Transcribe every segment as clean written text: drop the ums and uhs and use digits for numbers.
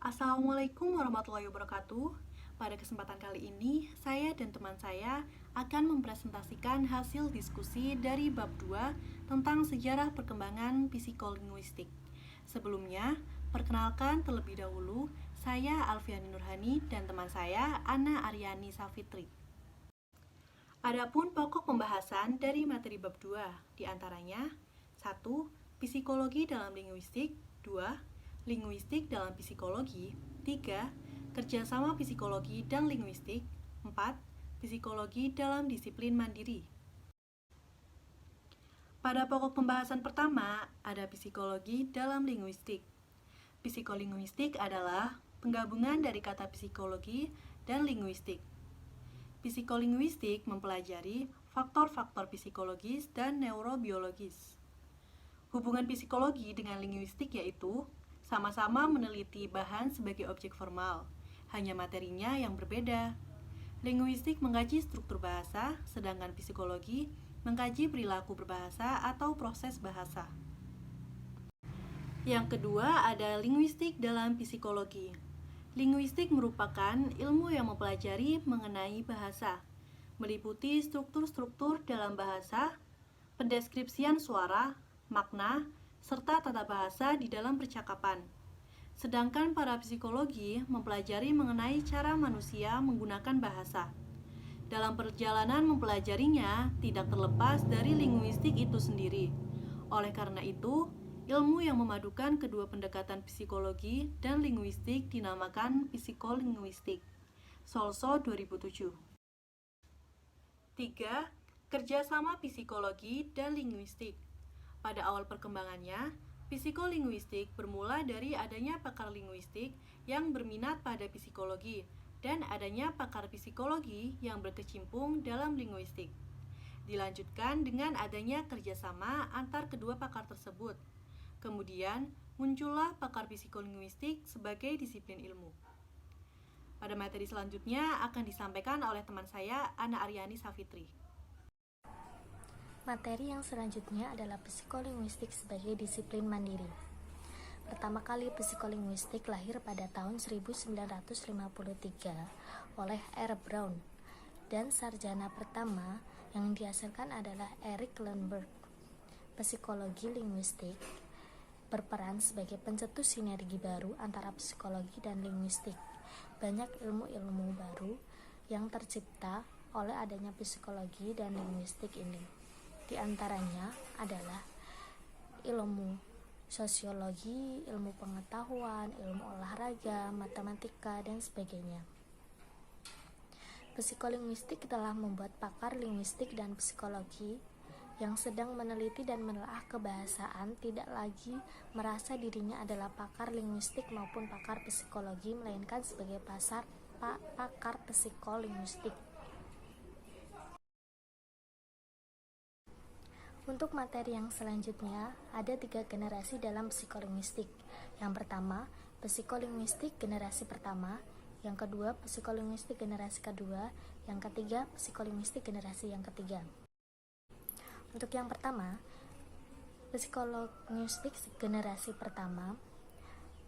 Assalamualaikum warahmatullahi wabarakatuh. Pada kesempatan kali ini, saya dan teman saya akan mempresentasikan hasil diskusi dari bab 2 tentang sejarah perkembangan psikolinguistik. Sebelumnya, perkenalkan terlebih dahulu, saya Alfiani Nurhani dan teman saya Ana Aryani Safitri. Adapun pokok pembahasan dari materi bab 2 diantaranya 1. Psikologi dalam linguistik. 2. Linguistik dalam psikologi. 3. Kerjasama psikologi dan linguistik. 4. Psikologi dalam disiplin mandiri. Pada pokok pembahasan pertama, ada psikologi dalam linguistik. Psikolinguistik adalah penggabungan dari kata psikologi dan linguistik. Psikolinguistik mempelajari faktor-faktor psikologis dan neurobiologis. Hubungan psikologi dengan linguistik yaitu sama-sama meneliti bahan sebagai objek formal, hanya materinya yang berbeda. Linguistik mengkaji struktur bahasa, sedangkan psikologi mengkaji perilaku berbahasa atau proses bahasa. Yang kedua ada linguistik dalam psikologi. Linguistik merupakan ilmu yang mempelajari mengenai bahasa, meliputi struktur-struktur dalam bahasa, pendeskripsian suara, makna, serta tata bahasa di dalam percakapan. Sedangkan para psikologi mempelajari mengenai cara manusia menggunakan bahasa. Dalam perjalanan mempelajarinya tidak terlepas dari linguistik itu sendiri. Oleh karena itu, ilmu yang memadukan kedua pendekatan psikologi dan linguistik dinamakan psikolinguistik. Solso 2007. 3. Kerjasama psikologi dan linguistik. Pada awal perkembangannya, psikolinguistik bermula dari adanya pakar linguistik yang berminat pada psikologi dan adanya pakar psikologi yang berkecimpung dalam linguistik. Dilanjutkan dengan adanya kerjasama antar kedua pakar tersebut. Kemudian, muncullah pakar psikolinguistik sebagai disiplin ilmu. Pada materi selanjutnya akan disampaikan oleh teman saya, Ana Aryani Safitri. Materi yang selanjutnya adalah psikolinguistik sebagai disiplin mandiri. Pertama kali psikolinguistik lahir pada tahun 1953 oleh R. Brown, dan sarjana pertama yang dihasilkan adalah Eric Lundberg. Psikologi linguistik berperan sebagai pencetus sinergi baru antara psikologi dan linguistik. Banyak ilmu-ilmu baru yang tercipta oleh adanya psikologi dan linguistik ini. Di antaranya adalah ilmu sosiologi, ilmu pengetahuan, ilmu olahraga, matematika, dan sebagainya. Psikolinguistik telah membuat pakar linguistik dan psikologi yang sedang meneliti dan menelaah kebahasaan tidak lagi merasa dirinya adalah pakar linguistik maupun pakar psikologi, melainkan sebagai pakar psikolinguistik. Untuk materi yang selanjutnya, ada 3 generasi dalam psikolinguistik. Yang pertama, psikolinguistik generasi pertama. Yang kedua, psikolinguistik generasi kedua. Yang ketiga, psikolinguistik generasi yang ketiga. Untuk yang pertama, psikolinguistik generasi pertama,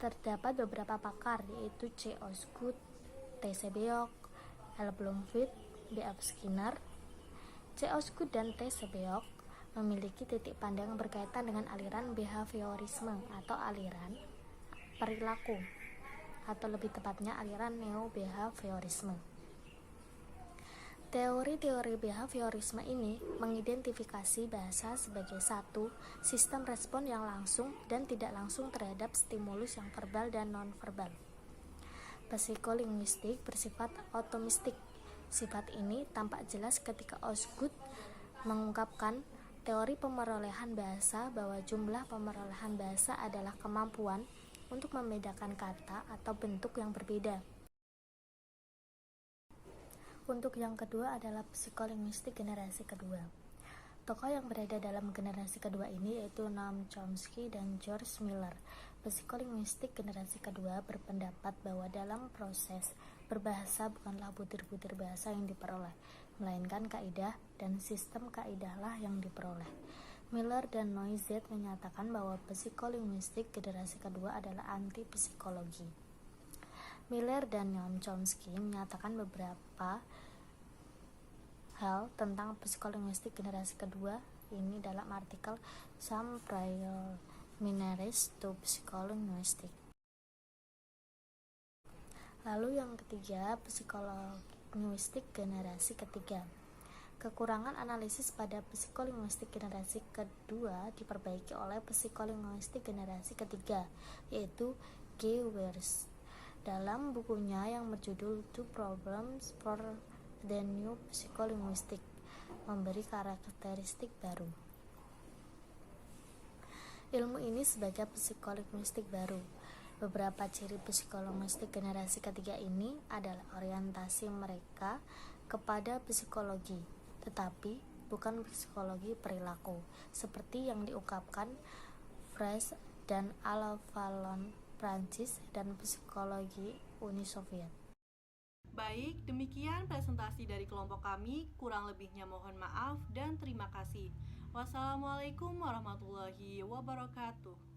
terdapat beberapa pakar, yaitu C. Osgood, T. Sebeok, L. Bloomfield, B. F. Skinner. C. Osgood dan T. Sebeok memiliki titik pandang berkaitan dengan aliran behaviorisme atau aliran perilaku, atau lebih tepatnya aliran neo-behaviorisme. Teori-teori behaviorisme ini mengidentifikasi bahasa sebagai satu sistem respon yang langsung dan tidak langsung terhadap stimulus yang verbal dan non-verbal. Psikolinguistik bersifat otomistik. Sifat ini tampak jelas ketika Osgood mengungkapkan teori pemerolehan bahasa bahwa jumlah pemerolehan bahasa adalah kemampuan untuk membedakan kata atau bentuk yang berbeda. Untuk yang kedua adalah psikolinguistik generasi kedua. Tokoh yang berada dalam generasi kedua ini yaitu Noam Chomsky dan George Miller. Psikolinguistik generasi kedua berpendapat bahwa dalam proses berbahasa bukanlah butir-butir bahasa yang diperoleh, melainkan kaidah dan sistem kaidahlah yang diperoleh. Miller dan Noizet menyatakan bahwa psikolinguistik generasi kedua adalah anti-psikologi. Miller dan Noam Chomsky menyatakan beberapa hal tentang psikolinguistik generasi kedua ini dalam artikel Some Preliminaries to Psycholinguistics. Lalu yang ketiga, psikolinguistik generasi ketiga. Kekurangan analisis pada psikolinguistik generasi kedua diperbaiki oleh psikolinguistik generasi ketiga, yaitu G. Weirs, dalam bukunya yang berjudul Two Problems for the New Psycholinguistic, memberi karakteristik baru ilmu ini sebagai psikolinguistik baru. Beberapa ciri psikolinguistik generasi ketiga ini adalah orientasi mereka kepada psikologi, tetapi bukan psikologi perilaku, seperti yang diungkapkan Fresh dan Avalon Prancis dan psikologi Uni Soviet. Baik, demikian presentasi dari kelompok kami. Kurang lebihnya mohon maaf dan terima kasih. Wassalamualaikum warahmatullahi wabarakatuh.